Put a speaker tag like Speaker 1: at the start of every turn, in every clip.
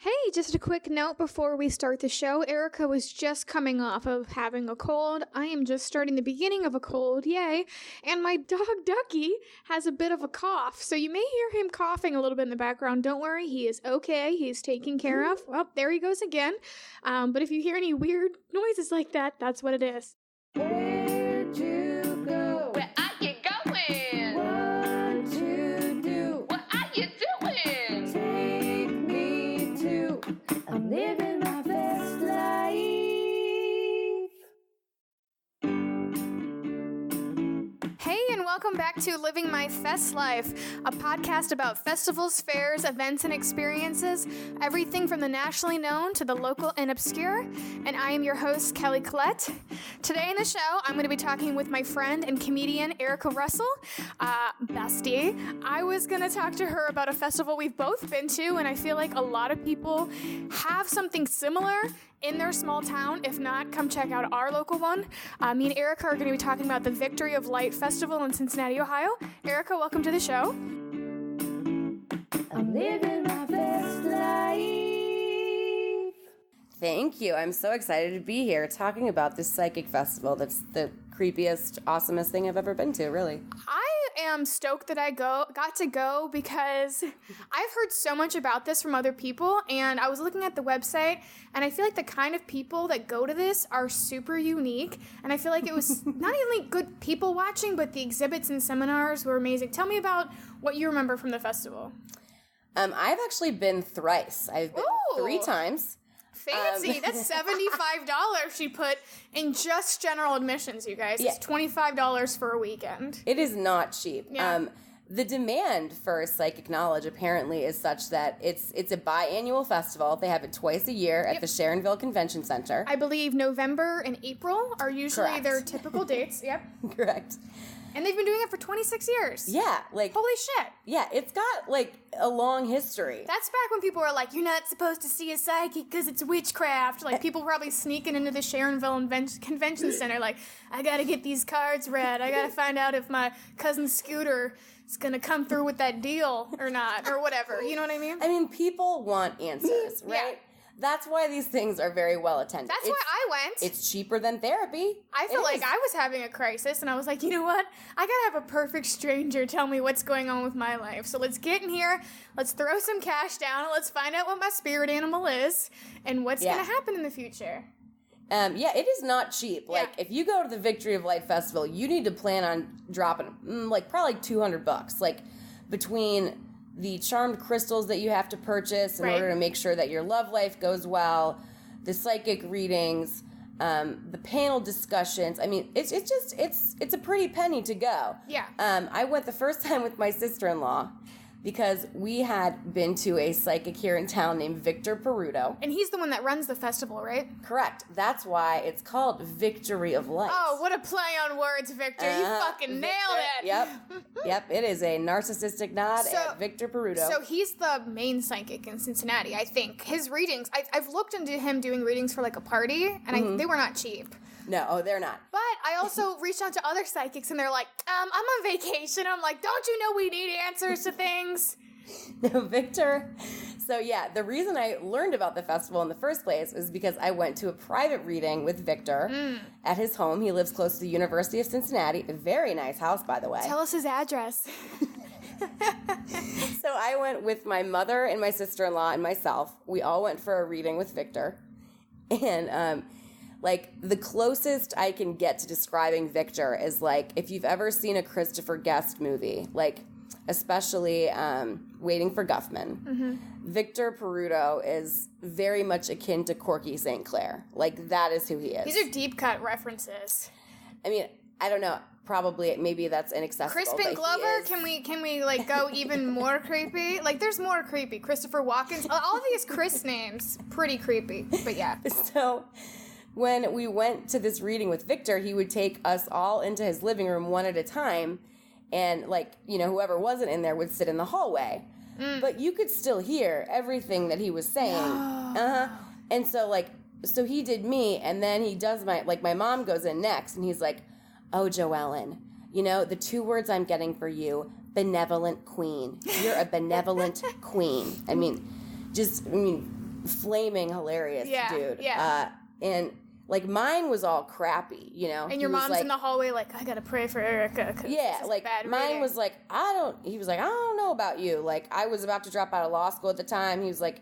Speaker 1: Hey, just a quick note before we start the show. Erica was just coming off of having a cold. I am just starting the beginning of a cold, yay. And my dog Ducky has a bit of a cough, so you may hear him coughing a little bit in the background. Don't worry, he is okay. He's taken care of. Well, there he goes again. But if you hear any weird noises like that, that's what it is.
Speaker 2: Where'd you go?
Speaker 3: Where are you going?
Speaker 2: What to do?
Speaker 3: What are you doing?
Speaker 2: Take me to. I'm living my best life.
Speaker 1: Hey, and welcome back to Living My Fest Life, a podcast about festivals, fairs, events, and experiences, everything from the nationally known to the local and obscure. And I am your host, Collette. Today in the show, I'm going to be talking with my friend and comedian, Erica Russell, bestie. I was going to talk to her about a festival we've both been to, and I feel like a lot of people have something similar in their small town. If not, come check out our local one. Me and Erica are going to be talking about the Victory of Light Festival in Cincinnati, Ohio. Erica, welcome to the show.
Speaker 2: I'm living my best life.
Speaker 4: Thank you. I'm so excited to be here talking about this psychic festival. That's the creepiest, awesomest thing I've ever been to, really.
Speaker 1: I am stoked that I got to go because I've heard so much about this from other people, and I was looking at the website, and I feel like the kind of people that go to this are super unique, and I feel like it was not only good people watching, but the exhibits and seminars were amazing. Tell me about what you remember from the festival.
Speaker 4: I've actually been thrice. I've been
Speaker 1: Ooh.
Speaker 4: 3 times.
Speaker 1: Fancy. That's $75 she put in just general admissions, you guys.
Speaker 4: Yeah.
Speaker 1: It's $25 for a weekend.
Speaker 4: It is not cheap.
Speaker 1: Yeah.
Speaker 4: The demand for psychic knowledge apparently is such that it's a biannual festival. They have it twice a year at the Sharonville Convention Center.
Speaker 1: I believe November and April are usually
Speaker 4: Correct.
Speaker 1: their typical dates. Yep.
Speaker 4: Correct.
Speaker 1: And they've been doing it for 26 years.
Speaker 4: Yeah, like
Speaker 1: Holy shit.
Speaker 4: yeah, it's got like a long history.
Speaker 1: That's back when people were like, you're not supposed to see a psychic because it's witchcraft. Like, people probably sneaking into the Sharonville Convention Center like, I gotta get these cards read. I gotta find out if my cousin Scooter is gonna come through with that deal or not, or whatever. You know what I mean?
Speaker 4: I mean, people want answers, right?
Speaker 1: Yeah.
Speaker 4: That's why these things are very well attended.
Speaker 1: That's why I went.
Speaker 4: It's cheaper than therapy.
Speaker 1: I felt
Speaker 4: It
Speaker 1: like
Speaker 4: is.
Speaker 1: I was having a crisis, and I was like, you know what? I gotta have a perfect stranger tell me what's going on with my life. So let's get in here, let's throw some cash down, let's find out what my spirit animal is, and what's gonna happen in the future.
Speaker 4: Yeah, it is not cheap.
Speaker 1: Yeah.
Speaker 4: Like, if you go to the Victory of Light Festival, you need to plan on dropping, probably $200. Like, between the charmed crystals that you have to purchase in
Speaker 1: Right.
Speaker 4: order to make sure that your love life goes well, the psychic readings, the panel discussions. I mean, it's a pretty penny to go.
Speaker 1: Yeah.
Speaker 4: I went the first time with my sister-in-law because we had been to a psychic here in town named Victor Peruto.
Speaker 1: And he's the one that runs the festival, right?
Speaker 4: Correct. That's why it's called Victory of Light.
Speaker 1: Oh, what a play on words, Victor. You fucking nailed it.
Speaker 4: Yep. Yep. It is a narcissistic nod
Speaker 1: So-
Speaker 4: at Victor Peruto.
Speaker 1: So he's the main psychic in Cincinnati, I think. His readings, I've looked into him doing readings for like a party, and they were not cheap.
Speaker 4: No, they're not.
Speaker 1: But I also reached out to other psychics, and they're like, I'm on vacation. I'm like, don't you know we need answers to things?
Speaker 4: No, Victor. So yeah, the reason I learned about the festival in the first place is because I went to a private reading with Victor at his home. He lives close to the University of Cincinnati. A very nice house, by the way.
Speaker 1: Tell us his address.
Speaker 4: So I went with my mother and my sister-in-law and myself. We all went for a reading with Victor. And, like, the closest I can get to describing Victor is, like, if you've ever seen a Christopher Guest movie, like, especially Waiting for Guffman, Victor Peruto is very much akin to Corky St. Clair. Like, that is who he is.
Speaker 1: These are deep cut references.
Speaker 4: I mean, I don't know. Probably, maybe that's inaccessible.
Speaker 1: Crispin
Speaker 4: but he
Speaker 1: Glover,
Speaker 4: is-
Speaker 1: can we like go even more creepy? Like, there's more creepy. Christopher Walken, all of these Chris names, pretty creepy. But yeah.
Speaker 4: So when we went to this reading with Victor, he would take us all into his living room one at a time. And, like, you know, whoever wasn't in there would sit in the hallway. But you could still hear everything that he was saying. And so, like, so he did me, and then he does my mom goes in next, and he's like, oh, Joellen, you know, the 2 words I'm getting for you, benevolent queen. You're a benevolent queen. I mean, flaming hilarious, dude.
Speaker 1: Yeah.
Speaker 4: And like mine was all crappy, you know.
Speaker 1: And your mom's in the hallway like, I gotta pray for Erica.
Speaker 4: Yeah, like mine
Speaker 1: reading.
Speaker 4: was like, he was like, I don't know about you. Like I was about to drop out of law school at the time. He was like,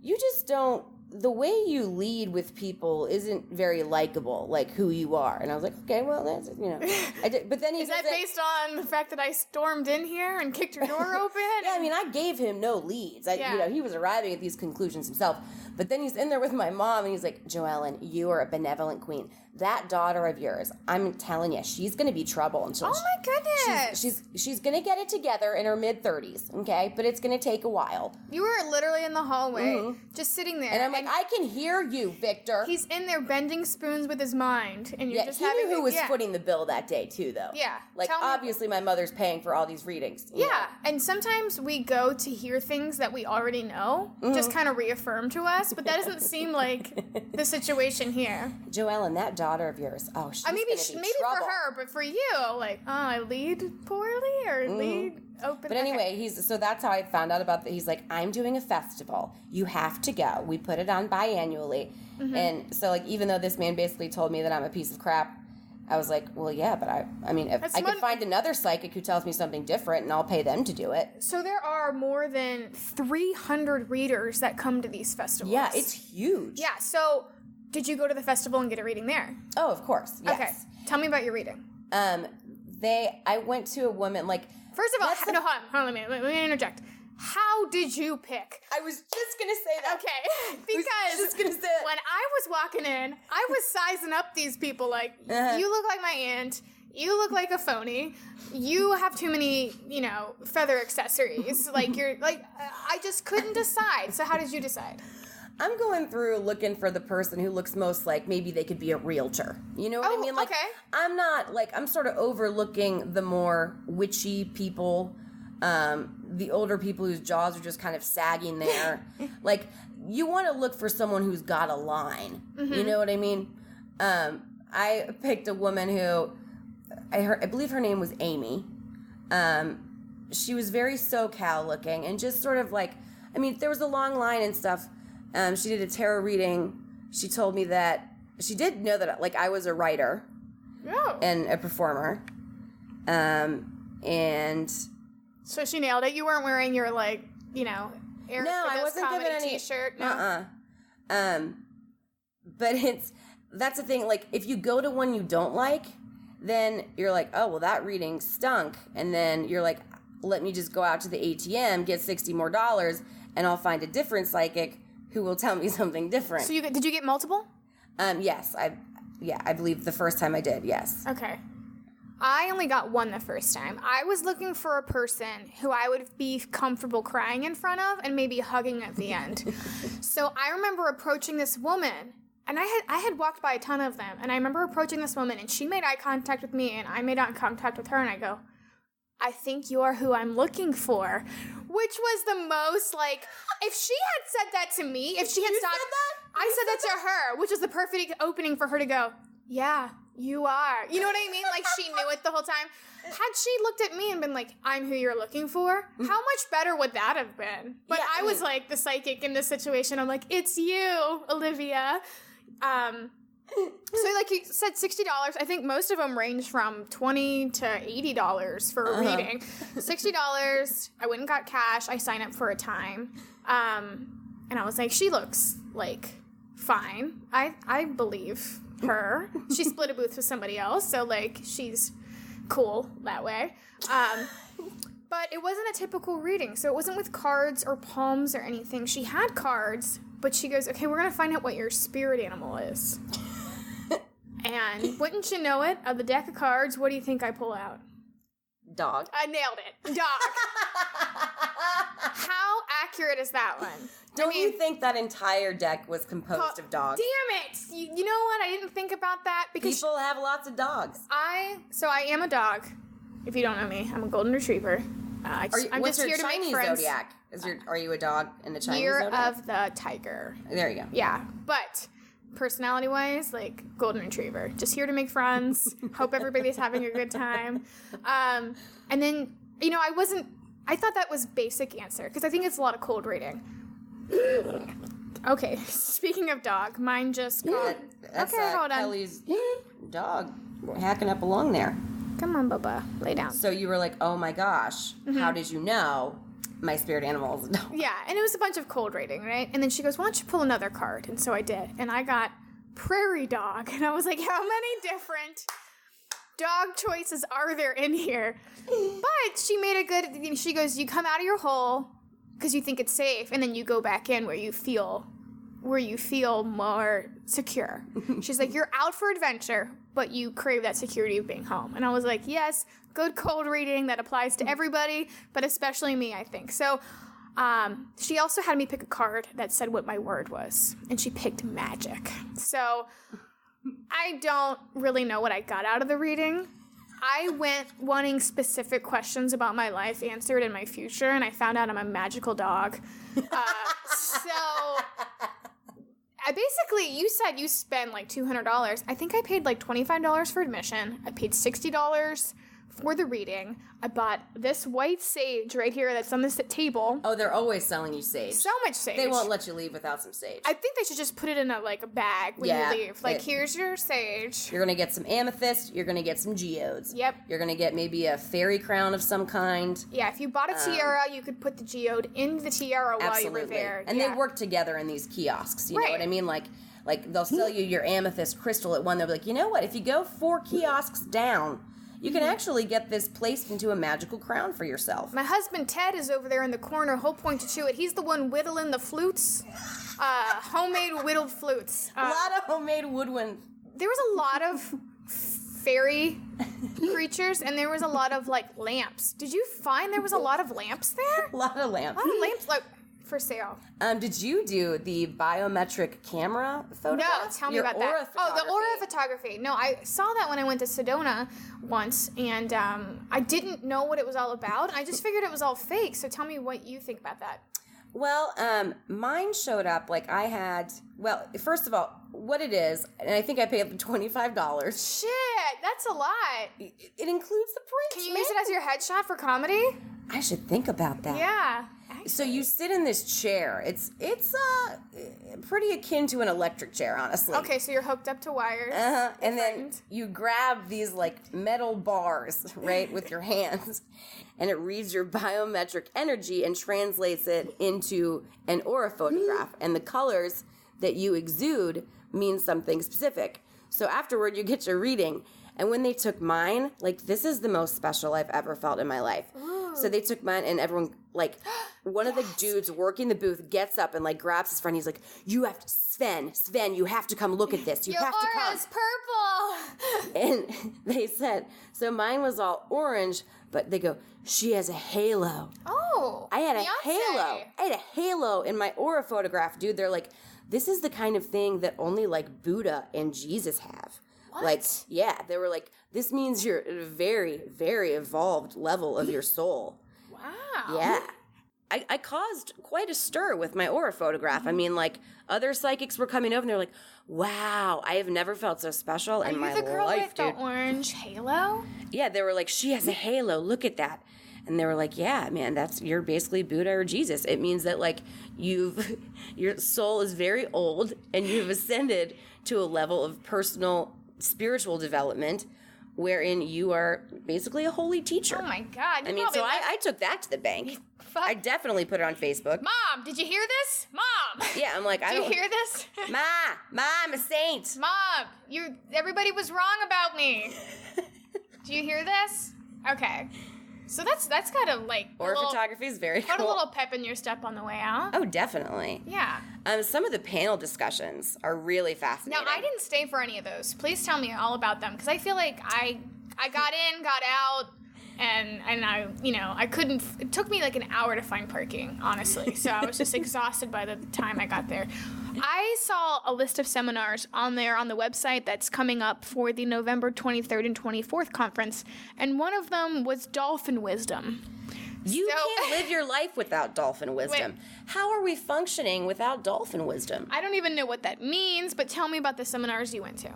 Speaker 4: you just don't, the way you lead with people isn't very likable, like who you are. And I was like, okay, well, that's, you know. I did, but then he
Speaker 1: Is that based on the fact that I stormed in here and kicked your door open?
Speaker 4: Yeah, I mean, I gave him no leads. You know, he was arriving at these conclusions himself. But then he's in there with my mom, and he's like, Joellen, you are a benevolent queen. That daughter of yours, I'm telling you, she's going to be trouble. And
Speaker 1: oh, my goodness.
Speaker 4: She's going to get it together in her mid-30s, okay? But it's going to take a while.
Speaker 1: You were literally in the hallway, just sitting there.
Speaker 4: And I'm like, I can hear you, Victor.
Speaker 1: He's in there bending spoons with his mind. And you're just
Speaker 4: he
Speaker 1: having
Speaker 4: knew who was footing the bill that day, too, though.
Speaker 1: Yeah.
Speaker 4: Like, obviously, my mother's paying for all these readings.
Speaker 1: Yeah. And sometimes we go to hear things that we already know, just kind of reaffirm to us. But that doesn't seem like the situation here.
Speaker 4: Joellen, that daughter of yours, she's
Speaker 1: maybe
Speaker 4: trouble.
Speaker 1: for her, but for you, like, I lead poorly or lead open.
Speaker 4: But anyway, so that's how I found out about that. He's like, I'm doing a festival. You have to go. We put it on biannually. And so, like, even though this man basically told me that I'm a piece of crap, I was like, well, yeah, but I mean, if I could find another psychic who tells me something different, and I'll pay them to do it.
Speaker 1: So there are more than 300 readers that come to these festivals.
Speaker 4: Yeah, it's huge.
Speaker 1: Yeah, so did you go to the festival and get a reading there?
Speaker 4: Oh, of course, yes.
Speaker 1: Okay, tell me about your reading.
Speaker 4: I went to a woman, like...
Speaker 1: First of all, hold on, let me interject. How did you pick?
Speaker 4: I was just going to say that.
Speaker 1: Okay, because when I was walking in, I was sizing up these people like, you look like my aunt, you look like a phony, you have too many, feather accessories, I just couldn't decide. So how did you decide?
Speaker 4: I'm going through looking for the person who looks most like maybe they could be a realtor. You know what I mean? Like,
Speaker 1: okay.
Speaker 4: I'm not, like, I'm sort of overlooking the more witchy people, the older people whose jaws are just kind of sagging there. Like, you want to look for someone who's got a line. You know what I mean? I picked a woman who, I believe her name was Amy. She was very SoCal looking and just sort of like, I mean, there was a long line and stuff. She did a tarot reading. She told me that she did know that, like, I was a writer and a performer. And
Speaker 1: so she nailed it. You weren't wearing your, like, Eric
Speaker 4: no, I wasn't given any
Speaker 1: t-shirt. No.
Speaker 4: But that's the thing. Like, if you go to one you don't like, then you're like, oh, well, that reading stunk. And then you're like, let me just go out to the ATM, get $60 more, and I'll find a different psychic who will tell me something different.
Speaker 1: So did you get multiple?
Speaker 4: Yes. I believe the first time I did, yes.
Speaker 1: Okay. I only got one the first time. I was looking for a person who I would be comfortable crying in front of and maybe hugging at the end. So I remember approaching this woman, and I had walked by a ton of them, and I remember approaching this woman, and she made eye contact with me, and I made eye contact with her, and I go, I think you are who I'm looking for. Which was the most, like, if she had said that to me, if she had stopped...
Speaker 4: Said that?
Speaker 1: I said that to her, which was the perfect opening for her to go, yeah, you are. You know what I mean? Like, she knew it the whole time. Had she looked at me and been like, I'm who you're looking for, how much better would that have been? But yeah, I was, like, the psychic in this situation. I'm like, it's you, Olivia. So, like you said, $60. I think most of them range from $20 to $80 for a reading. $60. I went and got cash. I signed up for a time. And I was like, she looks, like, fine. I believe her. She split a booth with somebody else, so, like, she's cool that way. But it wasn't a typical reading, so it wasn't with cards or palms or anything. She had cards, but she goes, okay, we're going to find out what your spirit animal is. And wouldn't you know it, of the deck of cards, what do you think I pull out?
Speaker 4: Dog.
Speaker 1: I nailed it. Dog. How accurate is that one?
Speaker 4: Don't you think that entire deck was composed of dogs?
Speaker 1: Damn it! You know what? I didn't think about that because
Speaker 4: people have lots of dogs.
Speaker 1: I am a dog. If you don't know me, I'm a golden retriever. I'm
Speaker 4: what's
Speaker 1: just
Speaker 4: your
Speaker 1: here to
Speaker 4: Chinese
Speaker 1: make friends.
Speaker 4: zodiac? Are you a dog in the Chinese
Speaker 1: Year
Speaker 4: zodiac?
Speaker 1: of the tiger.
Speaker 4: There you go.
Speaker 1: Yeah, but personality-wise, like, golden retriever. Just here to make friends. Hope everybody's having a good time. And then, I thought that was basic answer, because I think it's a lot of cold reading. Okay, speaking of dog, mine just got...
Speaker 4: That's
Speaker 1: okay, hold on.
Speaker 4: Kelly's dog hacking up along there.
Speaker 1: Come on, Bubba. Lay down.
Speaker 4: So you were like, oh my gosh, how did you know my spirit animal is a dog?
Speaker 1: Yeah, and it was a bunch of cold reading, right? And then she goes, why don't you pull another card? And so I did. And I got prairie dog. And I was like, how many different dog choices are there in here? But she made a good... She goes, you come out of your hole because you think it's safe, and then you go back in where you feel more secure. She's like, you're out for adventure, but you crave that security of being home. And I was like, yes, good cold reading that applies to everybody, but especially me, I think. So she also had me pick a card that said what my word was, and she picked magic. So I don't really know what I got out of the reading. I went wanting specific questions about my life answered in my future, and I found out I'm a magical dog. So I basically, you said you spend like $200. I think I paid like $25 for admission. I paid $60 for the reading. I bought this white sage right here that's on this table.
Speaker 4: Oh, they're always selling you sage.
Speaker 1: So much sage.
Speaker 4: They won't let you leave without some sage.
Speaker 1: I think they should just put it in a bag when you leave. Like, here's your sage.
Speaker 4: You're going to get some amethyst. You're going to get some geodes.
Speaker 1: Yep.
Speaker 4: You're going to get maybe a fairy crown of some kind.
Speaker 1: Yeah, if you bought a tiara, you could put the geode in the tiara while you were there.
Speaker 4: And they work together in these kiosks. You know what I mean? Like they'll sell you your amethyst crystal at one. They'll be like, you know what? If you go 4 kiosks down, you can actually get this placed into a magical crown for yourself.
Speaker 1: My husband Ted is over there in the corner. He'll point you to it. He's the one whittling the flutes. Homemade whittled flutes.
Speaker 4: A lot of homemade woodwind.
Speaker 1: There was a lot of fairy creatures, and there was a lot of lamps. Did you find there was a lot of lamps there?
Speaker 4: A lot of lamps.
Speaker 1: A lot of lamps for sale.
Speaker 4: Did you do the biometric camera photograph?
Speaker 1: No, tell me about that.
Speaker 4: Oh,
Speaker 1: the aura photography. No, I saw that when I went to Sedona once, and I didn't know what it was all about. I just figured it was all fake. So tell me what you think about that.
Speaker 4: Well, mine showed up first of all, what it is, and I think I paid $25.
Speaker 1: Shit, that's a lot.
Speaker 4: It includes the print.
Speaker 1: Can you use it as your headshot for comedy?
Speaker 4: I should think about that.
Speaker 1: Yeah.
Speaker 4: So you sit in this chair. It's pretty akin to an electric chair, honestly.
Speaker 1: Okay, so you're hooked up to wires.
Speaker 4: And then you grab these metal bars, right, with your hands, and it reads your biometric energy and translates it into an aura photograph. And the colors that you exude mean something specific. So afterward, you get your reading. And when they took mine, this is the most special I've ever felt in my life. Ooh. So they took mine, and everyone, one of the dudes working the booth gets up and, grabs his friend. He's like, you have to, Sven, you have to come look at this. You have to come.
Speaker 1: Your aura's purple.
Speaker 4: And they said, so mine was all orange, but they go, she has a halo.
Speaker 1: Oh,
Speaker 4: I had
Speaker 1: Beyonce.
Speaker 4: a halo. I had a halo in my aura photograph, dude. They're like, this is the kind of thing that only, Buddha and Jesus have.
Speaker 1: What?
Speaker 4: They were like, this means you're at a very, very evolved level of your soul.
Speaker 1: Wow.
Speaker 4: Yeah. I caused quite a stir with my aura photograph. I mean, other psychics were coming over and they're like, wow, I have never felt so special in my life, dude.
Speaker 1: Are you the girl with the orange halo?
Speaker 4: Yeah, they were like, she has a halo, look at that. And they were like, yeah, man, you're basically Buddha or Jesus. It means that your soul is very old and you've ascended to a level of personal spiritual development wherein you are basically a holy teacher.
Speaker 1: Oh my God.
Speaker 4: I took that to the bank.
Speaker 1: Fuck.
Speaker 4: I definitely put it on Facebook.
Speaker 1: Mom, did you hear this? Mom.
Speaker 4: Yeah, I'm like,
Speaker 1: Did you hear this?
Speaker 4: Ma, I'm a saint.
Speaker 1: Mom, everybody was wrong about me. Do you hear this? Okay. So that's kind of
Speaker 4: Aura photography is very cool.
Speaker 1: Put a little pep in your step on the way out.
Speaker 4: Oh, definitely.
Speaker 1: Yeah.
Speaker 4: Some of the panel discussions are really fascinating.
Speaker 1: Now, I didn't stay for any of those. Please tell me all about them, because I feel like I got in, got out, and I couldn't. It took me an hour to find parking, honestly. So I was just exhausted by the time I got there. I saw a list of seminars on the website that's coming up for the November 23rd and 24th conference, and one of them was Dolphin Wisdom.
Speaker 4: You can't live your life without dolphin wisdom.
Speaker 1: Wait.
Speaker 4: How are we functioning without dolphin wisdom?
Speaker 1: I don't even know what that means, but tell me about the seminars you went to.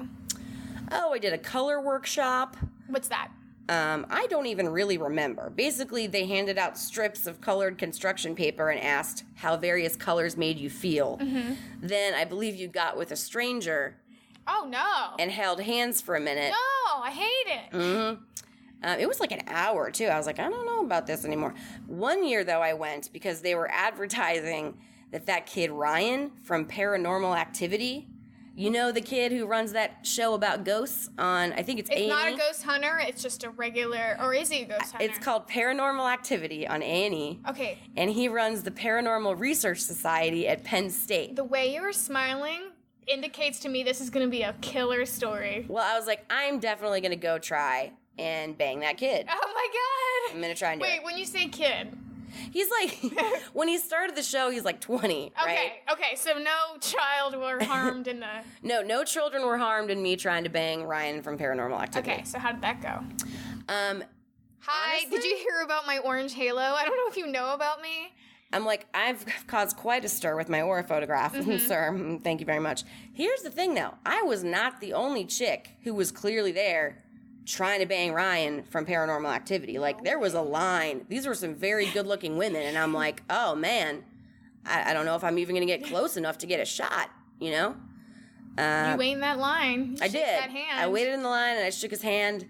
Speaker 4: Oh, I did a color workshop.
Speaker 1: What's that?
Speaker 4: I don't even really remember. Basically, they handed out strips of colored construction paper and asked how various colors made you feel.
Speaker 1: Mm-hmm.
Speaker 4: Then I believe you got with a stranger.
Speaker 1: Oh, no.
Speaker 4: And held hands for a minute.
Speaker 1: No, I hate it.
Speaker 4: Mm-hmm. It was like an hour, too. I was like, I don't know about this anymore. One year, though, I went because they were advertising that kid Ryan from Paranormal Activity, you know, the kid who runs that show about ghosts on, I think it's A&E.
Speaker 1: It's not a ghost hunter, it's just a regular, or is he a ghost hunter?
Speaker 4: It's called Paranormal Activity on A&E.
Speaker 1: Okay.
Speaker 4: And he runs the Paranormal Research Society at Penn State.
Speaker 1: The way you were smiling indicates to me this is going to be a killer story.
Speaker 4: Well, I was like, I'm definitely going to go try and bang that kid.
Speaker 1: Oh my God.
Speaker 4: I'm going to try and do it.
Speaker 1: Wait, when you say kid...
Speaker 4: He's like, when he started the show, he's like 20, right?
Speaker 1: Okay, so no child were harmed in the...
Speaker 4: No children were harmed in me trying to bang Ryan from Paranormal Activity.
Speaker 1: Okay, so how did that go? Hi,
Speaker 4: honestly,
Speaker 1: did you hear about my orange halo? I don't know if you know about me.
Speaker 4: I'm like, I've caused quite a stir with my aura photograph, sir. Thank you very much. Here's the thing, though. I was not the only chick who was clearly there trying to bang Ryan from Paranormal Activity. Like, there was a line. These were some very good-looking women, and I'm like, oh, man, I don't know if I'm even going to get close enough to get a shot, you know?
Speaker 1: You waited in that line.
Speaker 4: I did.
Speaker 1: That hand.
Speaker 4: I waited in the line, and I shook his hand,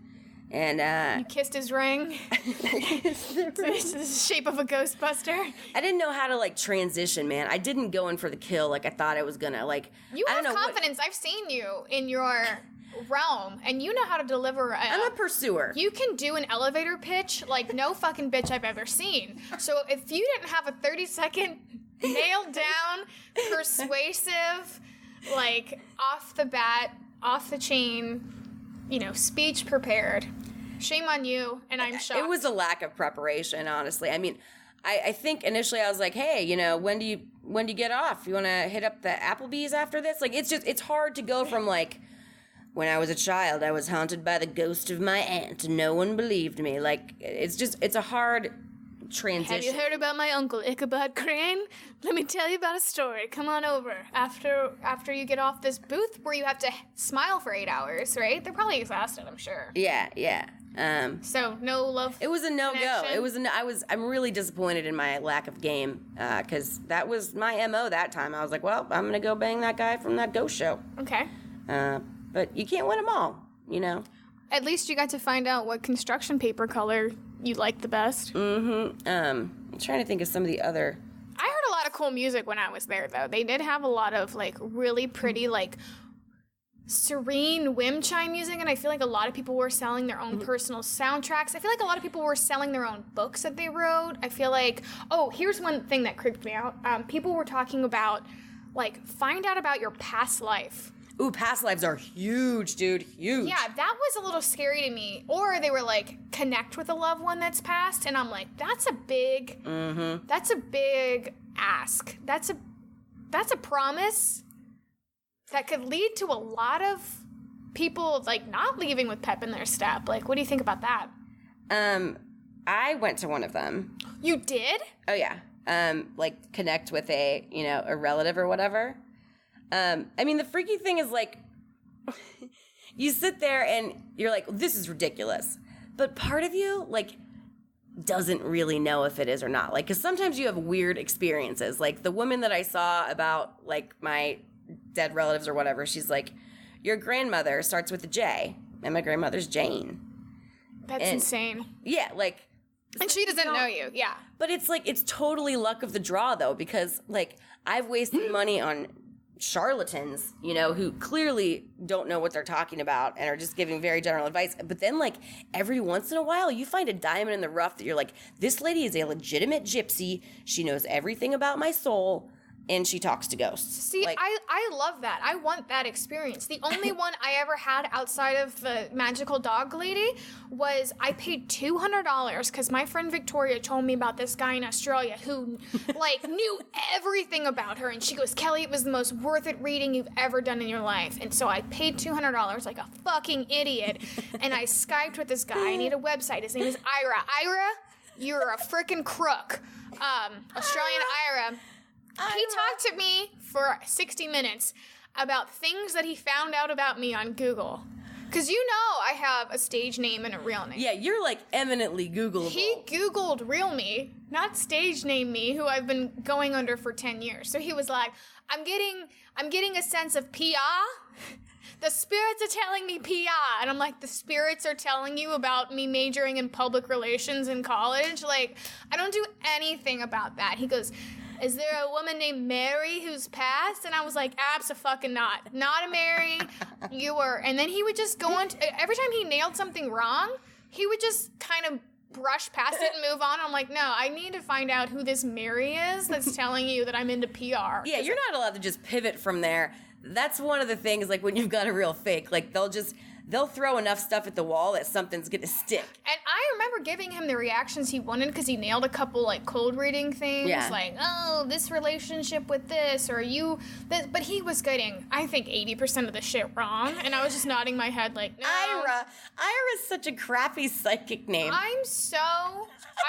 Speaker 4: and...
Speaker 1: You kissed his ring. It's the shape of a Ghostbuster.
Speaker 4: I didn't know how to, like, transition, man. I didn't go in for the kill like I thought I was going to. Like,
Speaker 1: You
Speaker 4: I
Speaker 1: have
Speaker 4: don't know
Speaker 1: confidence. I've seen you in your... realm, and you know how to deliver.
Speaker 4: I'm a pursuer.
Speaker 1: You can do an elevator pitch like no fucking bitch I've ever seen. So if you didn't have a 30-second nailed down, persuasive, like off the bat, off the chain, you know, speech prepared, shame on you. And I'm shocked.
Speaker 4: It was a lack of preparation, honestly. I mean, I think initially I was like, hey, you know, when do you get off? You want to hit up the Applebee's after this? Like, it's hard to go from like, when I was a child, I was haunted by the ghost of my aunt. No one believed me. Like, it's a hard transition.
Speaker 1: Have you heard about my uncle, Ichabod Crane? Let me tell you about a story. Come on over. After you get off this booth where you have to smile for 8 hours, right? They're probably exhausted, I'm sure.
Speaker 4: Yeah.
Speaker 1: So, no love.
Speaker 4: It was a no-go.
Speaker 1: connection?
Speaker 4: I'm really disappointed in my lack of game, because that was my MO that time. I was like, well, I'm going to go bang that guy from that ghost show.
Speaker 1: Okay.
Speaker 4: But you can't win them all, you know?
Speaker 1: At least you got to find out what construction paper color you liked the best.
Speaker 4: I'm trying to think of some of the other...
Speaker 1: I heard a lot of cool music when I was there, though. They did have a lot of, like, really pretty, like, serene wind chime music, and I feel like a lot of people were selling their own personal soundtracks. I feel like a lot of people were selling their own books that they wrote. I feel like... Oh, here's one thing that creeped me out. People were talking about, like, find out about your past life.
Speaker 4: Ooh, past lives are huge, dude. Huge.
Speaker 1: Yeah, that was a little scary to me. Or they were like, connect with a loved one that's passed, and I'm like, that's a big ask. That's a promise that could lead to a lot of people like not leaving with pep in their step. Like, what do you think about that?
Speaker 4: I went to one of them.
Speaker 1: You did?
Speaker 4: Oh yeah. Like connect with a relative or whatever. I mean, the freaky thing is, like, you sit there and you're like, this is ridiculous. But part of you, like, doesn't really know if it is or not. Like, because sometimes you have weird experiences. Like, the woman that I saw about, like, my dead relatives or whatever, she's like, your grandmother starts with a J, and my grandmother's Jane.
Speaker 1: That's insane.
Speaker 4: Yeah, like...
Speaker 1: And she doesn't know you, yeah.
Speaker 4: But it's, like, it's totally luck of the draw, though, because, like, I've wasted money on... charlatans, you know, who clearly don't know what they're talking about and are just giving very general advice. But then, like, every once in a while, you find a diamond in the rough that you're like, this lady is a legitimate gypsy. She knows everything about my soul, and she talks to ghosts.
Speaker 1: See,
Speaker 4: like,
Speaker 1: I love that. I want that experience. The only one I ever had outside of the magical dog lady was I paid $200 because my friend Victoria told me about this guy in Australia who, like, knew everything about her. And she goes, Kelly, it was the most worth it reading you've ever done in your life. And so I paid $200 like a fucking idiot. And I Skyped with this guy. I need a website. His name is Ira. Ira, you're a freaking crook. Australian Ira. He talked to me for 60 minutes about things that he found out about me on Google. Because you know I have a stage name and a real name.
Speaker 4: Yeah, you're like eminently Googleable.
Speaker 1: He Googled real me, not stage name me, who I've been going under for 10 years. So he was like, I'm getting a sense of PR. The spirits are telling me PR. And I'm like, the spirits are telling you about me majoring in public relations in college? Like, I don't do anything about that. He goes, is there a woman named Mary who's passed? And I was like, abso-fucking-not. Not a Mary. You were. And then he would just go on. Every time he nailed something wrong, he would just kind of brush past it and move on. I'm like, no, I need to find out who this Mary is that's telling you that I'm into PR. Yeah,
Speaker 4: you're not allowed to just pivot from there. That's one of the things, like, when you've got a real fake, like, they'll throw enough stuff at the wall that something's gonna stick.
Speaker 1: And I remember giving him the reactions he wanted because he nailed a couple, like, cold reading things.
Speaker 4: Yeah.
Speaker 1: Like, oh, this relationship with this, or you... This. But he was getting, I think, 80% of the shit wrong. And I was just nodding my head like, no.
Speaker 4: Ira's such a crappy psychic name.
Speaker 1: I,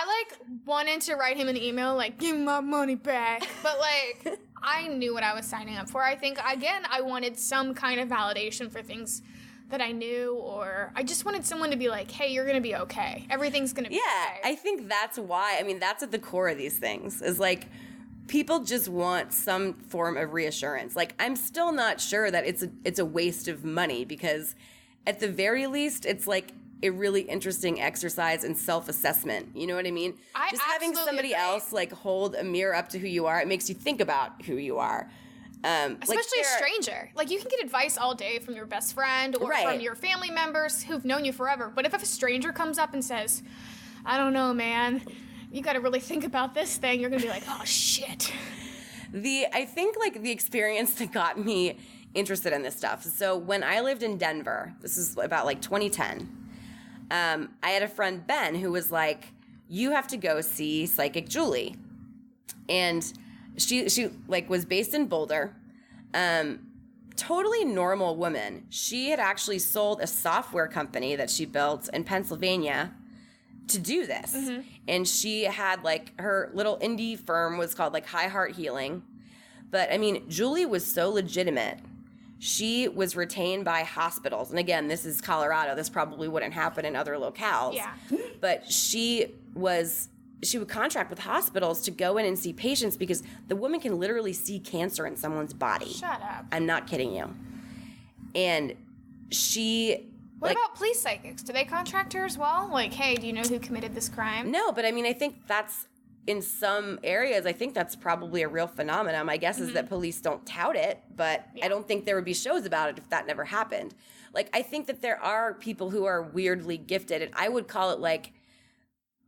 Speaker 1: like, wanted to write him an email, like, give me my money back. But, like, I knew what I was signing up for. I think, again, I wanted some kind of validation for things that I knew, or I just wanted someone to be like, hey, you're going to be okay. Everything's going to be okay.
Speaker 4: Yeah, I think that's why. I mean, that's at the core of these things, is like, people just want some form of reassurance. Like, I'm still not sure that it's a waste of money, because at the very least, it's like a really interesting exercise in self-assessment. You know what I mean? Just having somebody else like hold a mirror up to who you are, it makes you think about who you are.
Speaker 1: Especially a stranger. Like, you can get advice all day from your best friend or from your family members who've known you forever. But if a stranger comes up and says, I don't know, man, you got to really think about this thing, you're going to be like, oh, shit.
Speaker 4: I think, like, the experience that got me interested in this stuff. So when I lived in Denver, this is about, like, 2010, I had a friend, Ben, who was like, you have to go see Psychic Julie. And she like was based in Boulder, totally normal woman. She had actually sold a software company that she built in Pennsylvania to do this. Mm-hmm. And she had like her little indie firm was called like High Heart Healing. But I mean, Julie was so legitimate. She was retained by hospitals. And again, this is Colorado. This probably wouldn't happen in other locales.
Speaker 1: Yeah.
Speaker 4: But she would contract with hospitals to go in and see patients because the woman can literally see cancer in someone's body.
Speaker 1: Shut up.
Speaker 4: I'm not kidding you. And she...
Speaker 1: What about police psychics? Do they contract her as well? Like, hey, do you know who committed this crime?
Speaker 4: No, but I mean, I think that's... In some areas, I think that's probably a real phenomenon. My guess is that police don't tout it, but I don't think there would be shows about it if that never happened. Like, I think that there are people who are weirdly gifted, and I would call it like...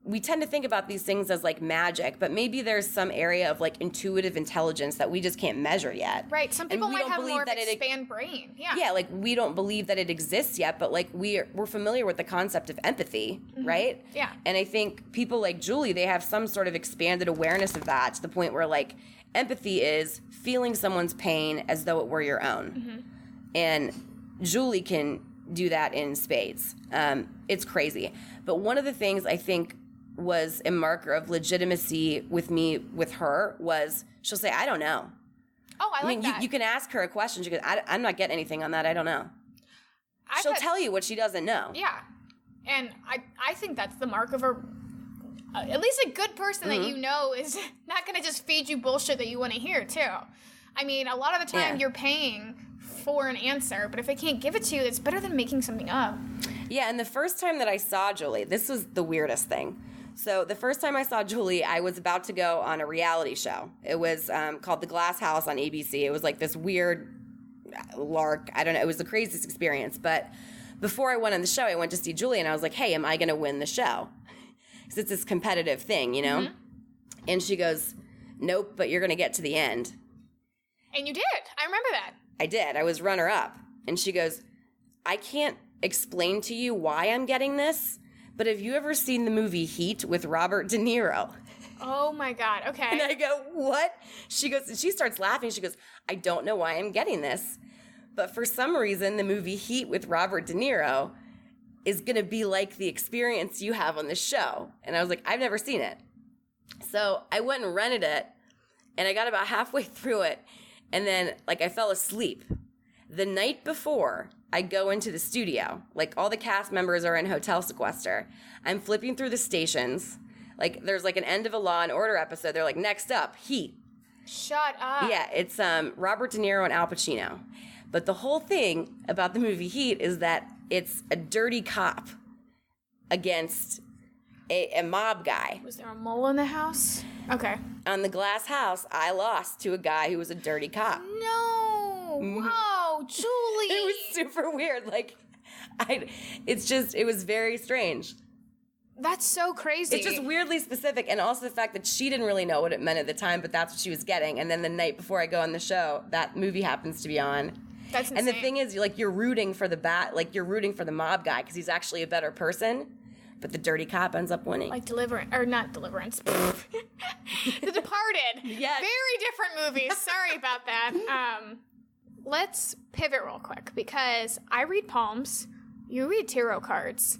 Speaker 4: We tend to think about these things as like magic, but maybe there's some area of like intuitive intelligence that we just can't measure yet.
Speaker 1: Right. Some people might have more of an expand brain. Yeah.
Speaker 4: Yeah, like we don't believe that it exists yet, but like we're familiar with the concept of empathy, right?
Speaker 1: Yeah.
Speaker 4: And I think people like Julie, they have some sort of expanded awareness of that to the point where like empathy is feeling someone's pain as though it were your own. Mm-hmm. And Julie can do that in spades. It's crazy. But one of the things I think was a marker of legitimacy with her was she'll say, I don't know.
Speaker 1: Oh, I like that.
Speaker 4: You can ask her a question. She goes, I'm not getting anything on that. I don't know. She'll tell you what she doesn't know.
Speaker 1: Yeah. And I think that's the mark of at least a good person that you know is not going to just feed you bullshit that you want to hear, too. I mean, a lot of the time you're paying for an answer, but if they can't give it to you, it's better than making something up.
Speaker 4: Yeah, and the first time that I saw Julie, this was the weirdest thing. So the first time I saw Julie, I was about to go on a reality show. It was called The Glass House on ABC. It was like this weird lark. I don't know. It was the craziest experience. But before I went on the show, I went to see Julie, and I was like, hey, am I going to win the show? Because it's this competitive thing, you know? Mm-hmm. And she goes, nope, but you're going to get to the end.
Speaker 1: And you did. I remember that.
Speaker 4: I did. I was runner-up. And she goes, I can't explain to you why I'm getting this, but have you ever seen the movie Heat with Robert De Niro?
Speaker 1: Oh my God, okay.
Speaker 4: And I go, what? She goes, and she starts laughing. She goes, I don't know why I'm getting this, but for some reason, the movie Heat with Robert De Niro is going to be like the experience you have on the show. And I was like, I've never seen it. So I went and rented it, and I got about halfway through it, and then like I fell asleep. The night before I go into the studio, like all the cast members are in hotel sequester, I'm flipping through the stations. Like there's like an end of a Law and Order episode. They're like, next up, Heat.
Speaker 1: Shut up.
Speaker 4: Yeah, it's Robert De Niro and Al Pacino. But the whole thing about the movie Heat is that it's a dirty cop against a mob guy.
Speaker 1: Was there a mole in the house? Okay.
Speaker 4: On the Glass House, I lost to a guy who was a dirty cop.
Speaker 1: No. Wow, Julie.
Speaker 4: It was super weird. Like, it was very strange.
Speaker 1: That's so crazy.
Speaker 4: It's just weirdly specific, and also the fact that she didn't really know what it meant at the time, but that's what she was getting. And then the night before I go on the show, that movie happens to be on.
Speaker 1: That's insane.
Speaker 4: And the thing is, you're rooting for you're rooting for the mob guy because he's actually a better person, but the dirty cop ends up winning.
Speaker 1: Like Deliverance, or not Deliverance. The Departed.
Speaker 4: Yes.
Speaker 1: Very different movies. Sorry about that. Let's pivot real quick because I read palms. You read tarot cards.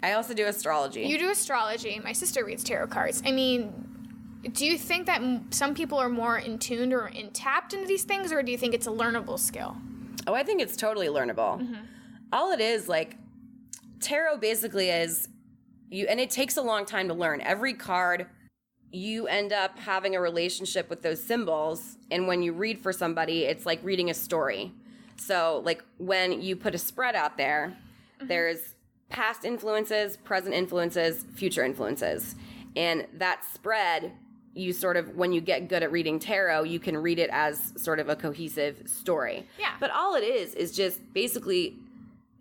Speaker 4: I also do astrology.
Speaker 1: You do astrology. My sister reads tarot cards. I mean, do you think that some people are more in tuned or in tapped into these things, or do you think it's a learnable skill?
Speaker 4: Oh, I think it's totally learnable. Mm-hmm. All it is, like, tarot basically is and it takes a long time to learn. Every card, you end up having a relationship with those symbols, and when you read for somebody, it's like reading a story. So, like, when you put a spread out there, there's past influences, present influences, future influences. And that spread, you sort of, when you get good at reading tarot, you can read it as sort of a cohesive story.
Speaker 1: Yeah.
Speaker 4: But all it is just basically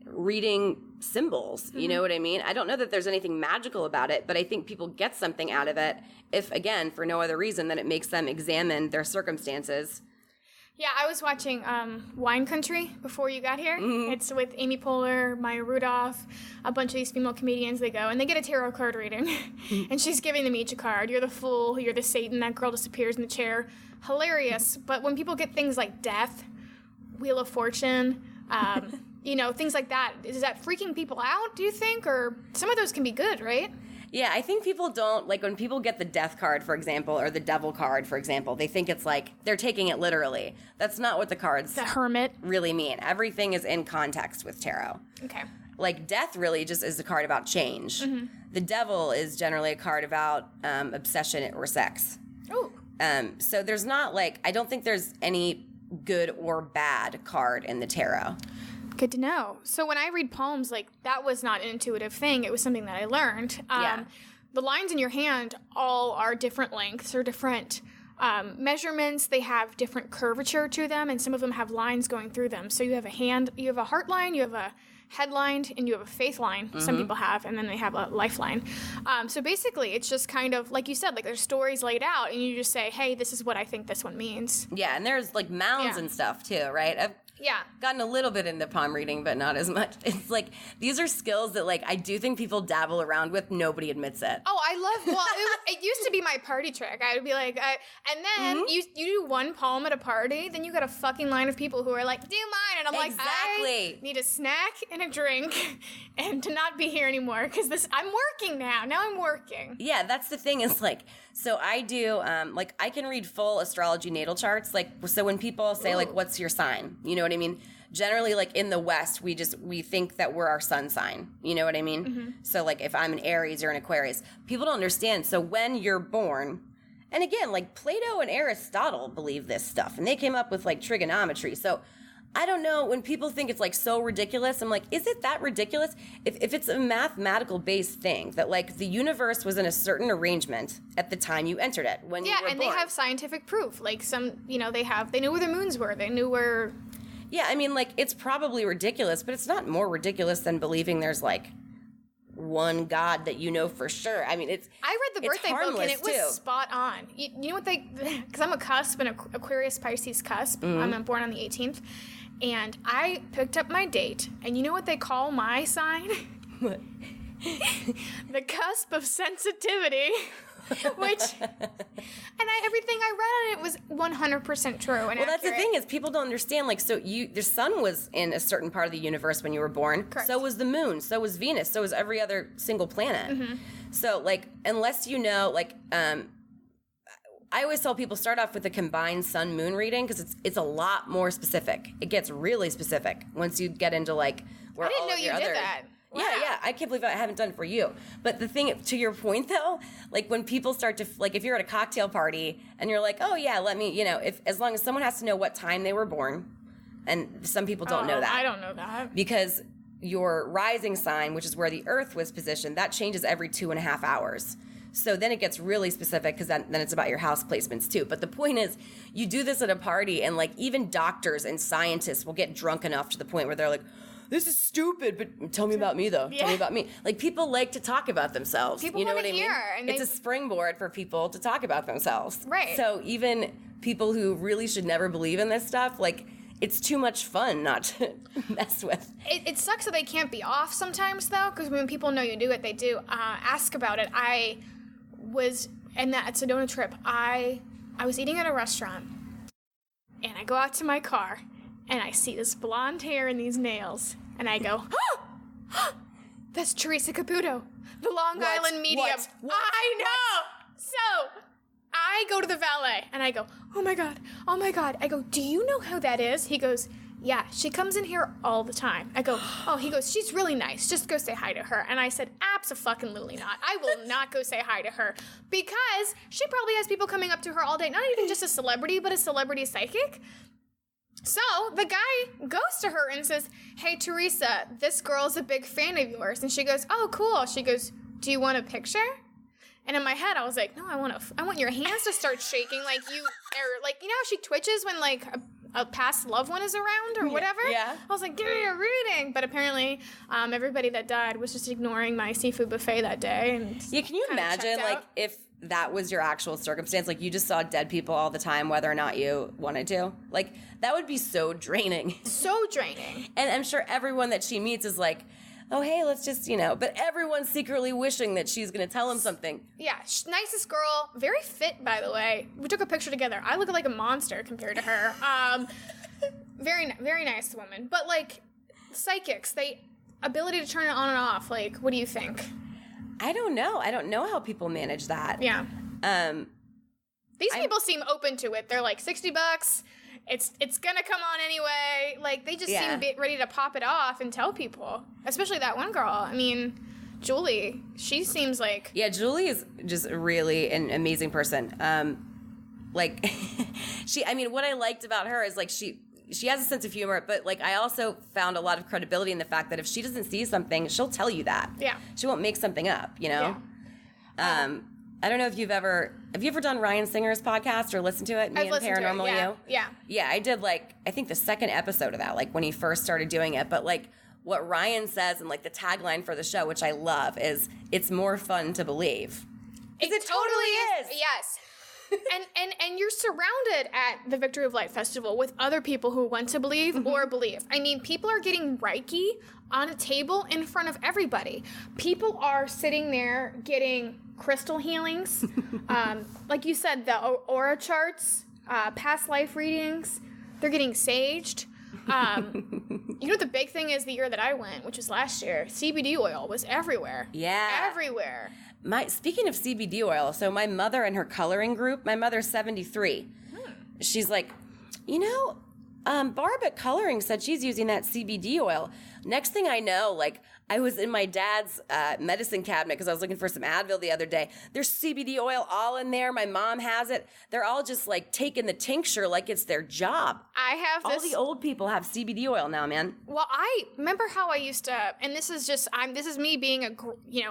Speaker 4: reading symbols. You know what I mean? I don't know that there's anything magical about it, but I think people get something out of it if, again, for no other reason than it makes them examine their circumstances.
Speaker 1: Yeah, I was watching Wine Country before you got here.
Speaker 4: Mm-hmm.
Speaker 1: It's with Amy Poehler, Maya Rudolph, a bunch of these female comedians. They go and they get a tarot card reading, and she's giving them each a card. You're the fool. You're the Satan. That girl disappears in the chair. Hilarious. But when people get things like death, Wheel of Fortune, things like that, is that freaking people out? Do you think, or some of those can be good, right?
Speaker 4: Yeah, I think people don't, like, when people get the death card, for example, or the devil card, for example, they think it's like they're taking it literally. That's not what the cards
Speaker 1: The Hermit.
Speaker 4: really mean. Everything is in context with tarot.
Speaker 1: Okay.
Speaker 4: Like, death really just is a card about change. Mm-hmm. The devil is generally a card about obsession or sex.
Speaker 1: Oh.
Speaker 4: So there's not, like, I don't think there's any good or bad card in the tarot.
Speaker 1: Good to know. So when I read palms, like, that was not an intuitive thing. It was something that I learned.
Speaker 4: Yeah.
Speaker 1: The lines in your hand all are different lengths or different measurements. They have different curvature to them, and some of them have lines going through them. So you have a heart line, you have a head line, and you have a faith line. Mm-hmm. Some people have, and then they have a lifeline. So basically, it's just kind of, like you said, like there's stories laid out, and you just say, hey, this is what I think this one means.
Speaker 4: Yeah, and there's, like, mounds and stuff, too, right? I've gotten a little bit into palm reading, but not as much. It's like, these are skills that, like, I do think people dabble around with. Nobody admits it.
Speaker 1: Oh, it used to be my party trick. I would be like, and then you do one palm at a party, then you got a fucking line of people who are like, do mine. And I'm like, I need a snack and a drink and to not be here anymore because I'm working now. Now I'm working.
Speaker 4: Yeah, that's the thing is, like, so I do, like, I can read full astrology natal charts. Like, so when people say, like, what's your sign? You know what I mean? Generally, like, in the West, we think that we're our sun sign. You know what I mean? Mm-hmm. So, like, if I'm an Aries or an Aquarius, people don't understand. So when you're born, and again, like, Plato and Aristotle believe this stuff, and they came up with, like, trigonometry. So I don't know, when people think it's, like, so ridiculous, I'm like, is it that ridiculous? If it's a mathematical-based thing, that, like, the universe was in a certain arrangement at the time you entered it, when you were born.
Speaker 1: Yeah, and they have scientific proof. Like, they knew where the moons were. They knew where...
Speaker 4: Yeah, I mean, like, it's probably ridiculous, but it's not more ridiculous than believing there's, like, one God that you know for sure. I mean,
Speaker 1: I read the birthday book, and it was spot on. You know what because I'm a cusp, an Aquarius Pisces cusp. Mm-hmm. I'm born on the 18th. And I picked up my date, and you know what they call my sign?
Speaker 4: What?
Speaker 1: The cusp of sensitivity, which, everything I read on it was 100% true and accurate.
Speaker 4: That's the thing is people don't understand, like, so the sun was in a certain part of the universe when you were born.
Speaker 1: Correct.
Speaker 4: So was the moon, so was Venus, so was every other single planet. Mm-hmm. So, like, unless you know, like, I always tell people start off with a combined sun moon reading because it's a lot more specific. It gets really specific once you get into like where
Speaker 1: I didn't
Speaker 4: all
Speaker 1: know
Speaker 4: of
Speaker 1: you
Speaker 4: your
Speaker 1: did
Speaker 4: other
Speaker 1: that. Wow.
Speaker 4: Yeah, I can't believe I haven't done it for you. But the thing, to your point though, like when people start to, like if you're at a cocktail party and you're like, oh yeah, let me, as long as someone has to know what time they were born, and some people don't know that.
Speaker 1: I don't know that.
Speaker 4: Because your rising sign, which is where the earth was positioned, that changes every 2.5 hours. So then it gets really specific because then it's about your house placements too. But the point is, you do this at a party and like even doctors and scientists will get drunk enough to the point where they're like, this is stupid, but tell me about me though. Tell me about me. Like people like to talk about themselves.
Speaker 1: People
Speaker 4: you know
Speaker 1: want
Speaker 4: what
Speaker 1: to
Speaker 4: I mean?
Speaker 1: hear, and
Speaker 4: it's a springboard for people to talk about themselves.
Speaker 1: Right.
Speaker 4: So even people who really should never believe in this stuff, like it's too much fun not to mess with.
Speaker 1: It sucks that they can't be off sometimes though, because when people know you do it, they do. Ask about it. I was in that Sedona trip. I was eating at a restaurant, and I go out to my car, and I see this blonde hair and these nails, and I go, oh, that's Teresa Caputo, the Long Island medium.
Speaker 4: What?
Speaker 1: I know. So I go to the valet, and I go, oh my God. I go, do you know who that is? He goes, yeah, she comes in here all the time. I go, oh, he goes, she's really nice. Just go say hi to her. And I said, abso-fucking-lutely not. I will not go say hi to her because she probably has people coming up to her all day. Not even just a celebrity, but a celebrity psychic. So the guy goes to her and says, hey, Teresa, this girl's a big fan of yours. And she goes, oh, cool. She goes, do you want a picture? And in my head, I was like, no, I want your hands to start shaking like you, or like, you know how she twitches when like a past loved one is around or whatever?
Speaker 4: Yeah.
Speaker 1: I was like, give me a reading. But apparently, everybody that died was just ignoring my seafood buffet that day. And
Speaker 4: yeah, can you imagine like if that was your actual circumstance, like you just saw dead people all the time, whether or not you wanted to? Like that would be so draining.
Speaker 1: So draining.
Speaker 4: And I'm sure everyone that she meets is like, oh, hey, let's just, but everyone's secretly wishing that she's going to tell him something.
Speaker 1: Yeah, nicest girl, very fit, by the way. We took a picture together. I look like a monster compared to her. Very, very nice woman. But, like, psychics, ability to turn it on and off, like, what do you think?
Speaker 4: I don't know. I don't know how people manage that.
Speaker 1: Yeah. These people seem open to it. They're like, $60. It's gonna come on anyway. Like, they just seem ready to pop it off and tell people. Especially that one girl. I mean, Julie. She seems like...
Speaker 4: Yeah, Julie is just really an amazing person. Like, what I liked about her is, like, she has a sense of humor, but, like, I also found a lot of credibility in the fact that if she doesn't see something, she'll tell you that.
Speaker 1: Yeah.
Speaker 4: She won't make something up,
Speaker 1: Yeah.
Speaker 4: I don't know if have you ever done Ryan Singer's podcast or listened to it? Me and Paranormal You?
Speaker 1: Yeah.
Speaker 4: Yeah, I did I think the second episode of that, like when he first started doing it. But like what Ryan says and like the tagline for the show, which I love, is it's more fun to believe.
Speaker 1: It totally is. Yes. and you're surrounded at the Victory of Light Festival with other people who want to believe or believe. I mean, people are getting Reiki on a table in front of everybody. People are sitting there getting crystal healings. Like you said, the aura charts, past life readings, they're getting saged. The big thing is the year that I went, which was last year, CBD oil was everywhere.
Speaker 4: Yeah.
Speaker 1: Everywhere.
Speaker 4: Speaking of CBD oil, so my mother and her coloring group, my mother's 73. She's like, Barb at Coloring said she's using that CBD oil. Next thing I know, like, I was in my dad's medicine cabinet because I was looking for some Advil the other day. There's CBD oil all in there. My mom has it. They're all just, like, taking the tincture like it's their job.
Speaker 1: I have this...
Speaker 4: All the old people have CBD oil now, man.
Speaker 1: Well, I remember how I used to... And this is just... this is me being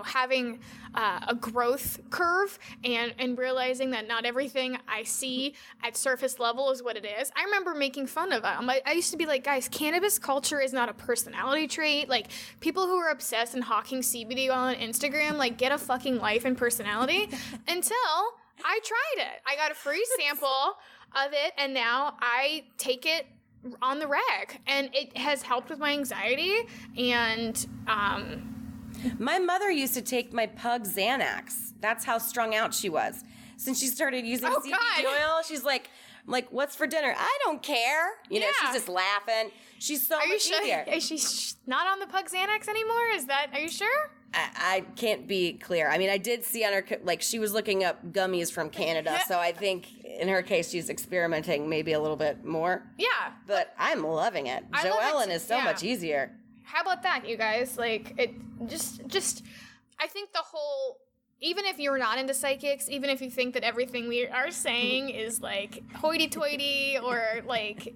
Speaker 1: having a growth curve and realizing that not everything I see at surface level is what it is. I remember making fun of it. I used to be like, guys, cannabis culture is not a personality trait. Like, people who are obsessed and hawking CBD oil on Instagram, like, get a fucking life and personality. Until I tried it. I got a free sample of it, and now I take it on the reg, and it has helped with my anxiety. And
Speaker 4: my mother used to take my pug Xanax. That's how strung out she was. Since she started using CBD oil, she's like, what's for dinner? I don't care. She's just laughing. She's so much easier.
Speaker 1: Is she not on the pug Xanax anymore? Are you sure?
Speaker 4: I can't be clear. I mean, I did see on her, like, she was looking up gummies from Canada, so I think in her case she's experimenting maybe a little bit more.
Speaker 1: Yeah.
Speaker 4: But I'm loving it.
Speaker 1: I love
Speaker 4: Joellen
Speaker 1: it,
Speaker 4: is so much easier.
Speaker 1: How about that, you guys? Like, it just, I think the whole, even if you're not into psychics, even if you think that everything we are saying is, like, hoity-toity or, like,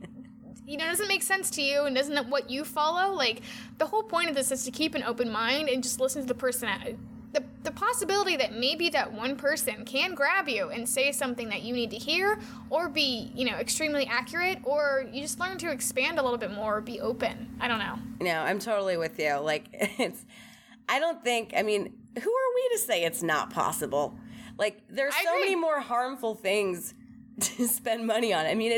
Speaker 1: you know, doesn't make sense to you and isn't what you follow, like, the whole point of this is to keep an open mind and just listen to the person. The possibility that maybe that one person can grab you and say something that you need to hear or be, you know, extremely accurate, or you just learn to expand a little bit more, be open. I don't know.
Speaker 4: No, I'm totally with you. Like, I don't think, I mean, who are we to say it's not possible? Like, there's so many more harmful things to spend money on. I mean,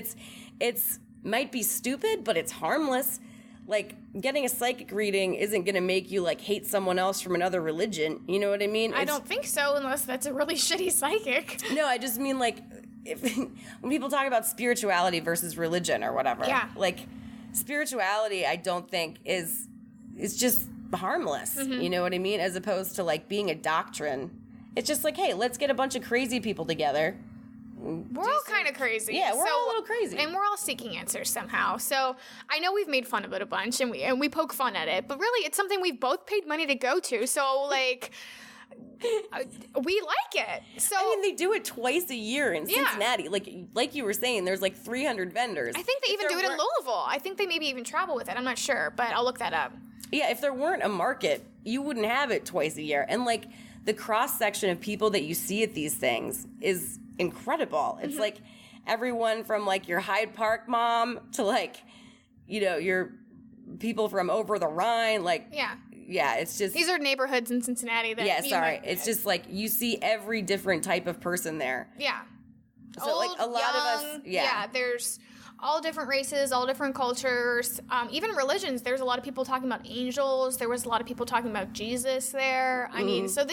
Speaker 4: it's might be stupid, but it's harmless. Like, getting a psychic reading isn't going to make you, like, hate someone else from another religion. You know what I mean?
Speaker 1: I don't think so, unless that's a really shitty psychic.
Speaker 4: No, I just mean, like, when people talk about spirituality versus religion or whatever.
Speaker 1: Yeah.
Speaker 4: Like, spirituality, I don't think it's just harmless. Mm-hmm. You know what I mean? As opposed to, like, being a doctrine. It's just like, hey, let's get a bunch of crazy people together.
Speaker 1: We're all kind of crazy.
Speaker 4: Yeah, we're all a little crazy.
Speaker 1: And we're all seeking answers somehow. So I know we've made fun of it a bunch, and we poke fun at it, but really it's something we've both paid money to go to. So, like, we like it. So
Speaker 4: I mean, they do it twice a year in Cincinnati. Yeah. Like you were saying, there's like 300 vendors.
Speaker 1: I think they even do it in Louisville. I think they maybe even travel with it. I'm not sure, but I'll look that up.
Speaker 4: Yeah, if there weren't a market, you wouldn't have it twice a year. And, like, the cross-section of people that you see at these things is incredible. It's like everyone from, like, your Hyde Park mom to, like, you know, your people from over the Rhine. Like, yeah, it's just,
Speaker 1: these are neighborhoods in Cincinnati that
Speaker 4: it's just like you see every different type of person there.
Speaker 1: Yeah.
Speaker 4: So old, like, a lot of us,
Speaker 1: there's all different races, all different cultures, even religions. There's a lot of people talking about angels. There was a lot of people talking about Jesus there. I mean, so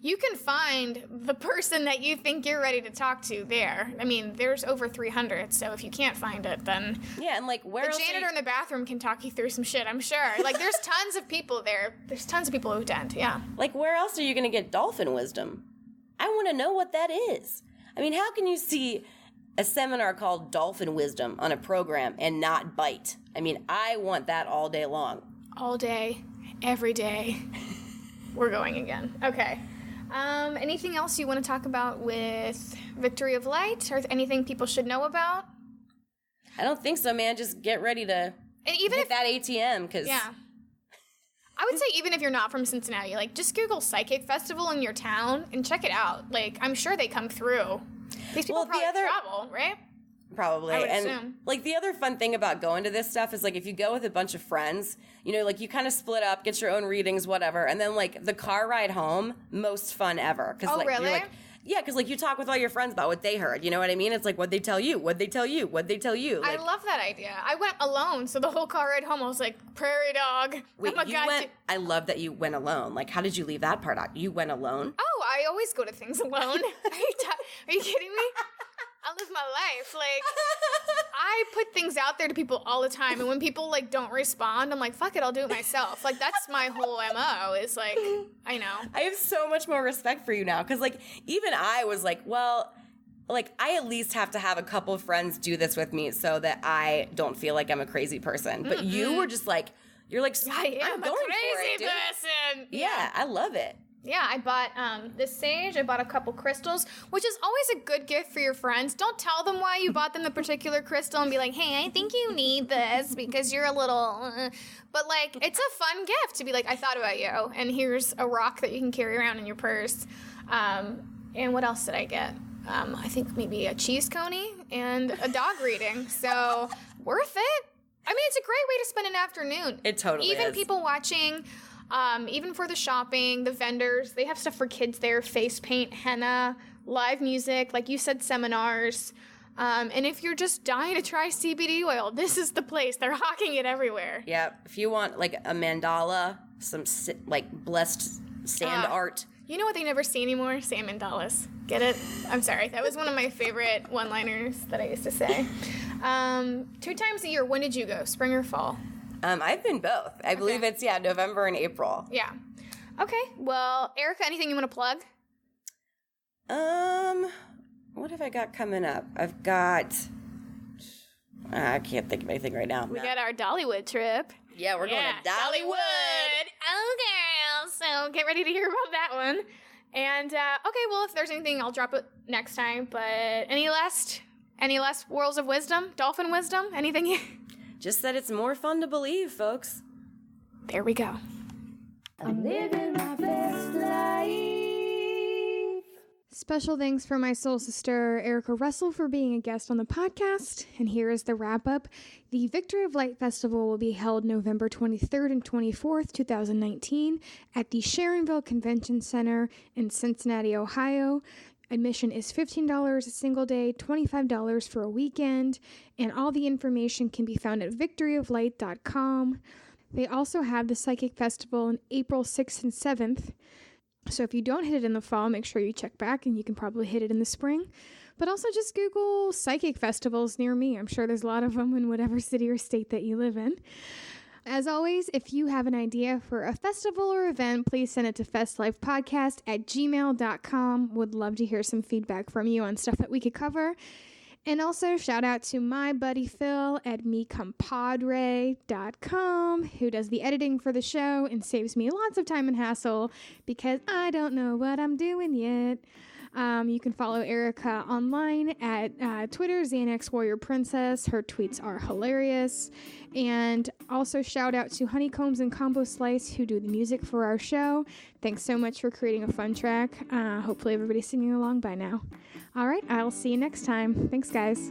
Speaker 1: you can find the person that you think you're ready to talk to there. I mean, there's over 300, so if you can't find it, then
Speaker 4: and, like, where
Speaker 1: the janitor in the bathroom can talk you through some shit, I'm sure. Like, there's tons of people there. There's tons of people who attend, yeah.
Speaker 4: Like, where else are you going to get dolphin wisdom? I want to know what that is. I mean, how can you see a seminar called Dolphin Wisdom on a program and not bite? I mean, I want that all day long.
Speaker 1: All day, every day. We're going again. Okay. Anything else you want to talk about with Victory of Light, or anything people should know about?
Speaker 4: I don't think so, man. Just get ready to hit that ATM, because...
Speaker 1: Yeah. I would say even if you're not from Cincinnati, like, just Google Psychic Festival in your town and check it out. Like, I'm sure they come through. These people probably travel, right?
Speaker 4: Probably.
Speaker 1: I would assume.
Speaker 4: Like, the other fun thing about going to this stuff is, like, if you go with a bunch of friends, you know, like, you kind of split up, get your own readings, whatever, and then, like, the car ride home, most fun ever.
Speaker 1: Oh, like, really?
Speaker 4: You're like, yeah, because, like, you talk with all your friends about what they heard, you know what I mean? It's like, what'd they tell you? What'd they tell you? What'd they tell you? Like,
Speaker 1: I love that idea. I went alone, so the whole car ride home, I was like, prairie dog.
Speaker 4: Wait, I love that you went alone. Like, how did you leave that part out? You went alone?
Speaker 1: Oh, I always go to things alone. Are you kidding me? I live my life. Like, I put things out there to people all the time, and when people, like, don't respond, I'm like, fuck it, I'll do it myself. Like, that's my whole MO, is, like, I know.
Speaker 4: I have so much more respect for you now, because, like, even I was like, well, like, I at least have to have a couple of friends do this with me so that I don't feel like I'm a crazy person. But you were just like, you're like,
Speaker 1: I am
Speaker 4: going
Speaker 1: a crazy
Speaker 4: for it, dude.
Speaker 1: person.
Speaker 4: Yeah, I love it.
Speaker 1: Yeah, I bought this sage. I bought a couple crystals, which is always a good gift for your friends. Don't tell them why you bought them the particular crystal and be like, hey, I think you need this because you're a little... But, like, it's a fun gift to be like, I thought about you, and here's a rock that you can carry around in your purse. And what else did I get? I think maybe a cheese coney and a dog reading. So, worth it. I mean, it's a great way to spend an afternoon.
Speaker 4: It totally
Speaker 1: Even
Speaker 4: is.
Speaker 1: people watching... even for the shopping, the vendors, they have stuff for kids there, face paint, henna, live music, like you said, seminars. And if you're just dying to try CBD oil, this is the place. They're hawking it everywhere.
Speaker 4: Yeah, if you want, like, a mandala, some, like, blessed sand art.
Speaker 1: You know what they never see anymore? Sand mandalas. Get it? I'm sorry. That was one of my favorite one-liners that I used to say. 2 times a year, when did you go? Spring or fall?
Speaker 4: I've been both. I believe it's, November and April.
Speaker 1: Yeah. Okay. Well, Erica, anything you want to plug?
Speaker 4: What have I got coming up? I've got... I can't think of anything right now.
Speaker 1: We got our Dollywood trip.
Speaker 4: Yeah, we're going to Dollywood.
Speaker 1: Oh, girl. So get ready to hear about that one. And, okay, well, if there's anything, I'll drop it next time. But any last words of wisdom? Dolphin wisdom? Anything?
Speaker 4: Just that it's more fun to believe, folks.
Speaker 1: There we go.
Speaker 2: I'm living my best life.
Speaker 1: Special thanks for my soul sister, Erica Russell, for being a guest on the podcast. And here is the wrap-up. The Victory of Light Festival will be held November 23rd and 24th, 2019 at the Sharonville Convention Center in Cincinnati, Ohio. Admission is $15 a single day, $25 for a weekend, and all the information can be found at victoryoflight.com. They also have the Psychic Festival on April 6th and 7th. So if you don't hit it in the fall, make sure you check back, and you can probably hit it in the spring. But also just Google psychic festivals near me. I'm sure there's a lot of them in whatever city or state that you live in. As always, if you have an idea for a festival or event, please send it to festlifepodcast@gmail.com. Would love to hear some feedback from you on stuff that we could cover. And also shout out to my buddy Phil at comPODre.com, who does the editing for the show and saves me lots of time and hassle because I don't know what I'm doing yet. You can follow Erica online at Twitter, Xanax Warrior Princess. Her tweets are hilarious. And also shout out to Honeycombs and Combo Slice, who do the music for our show. Thanks so much for creating a fun track. Hopefully everybody's singing along by now. All right, I'll see you next time. Thanks, guys.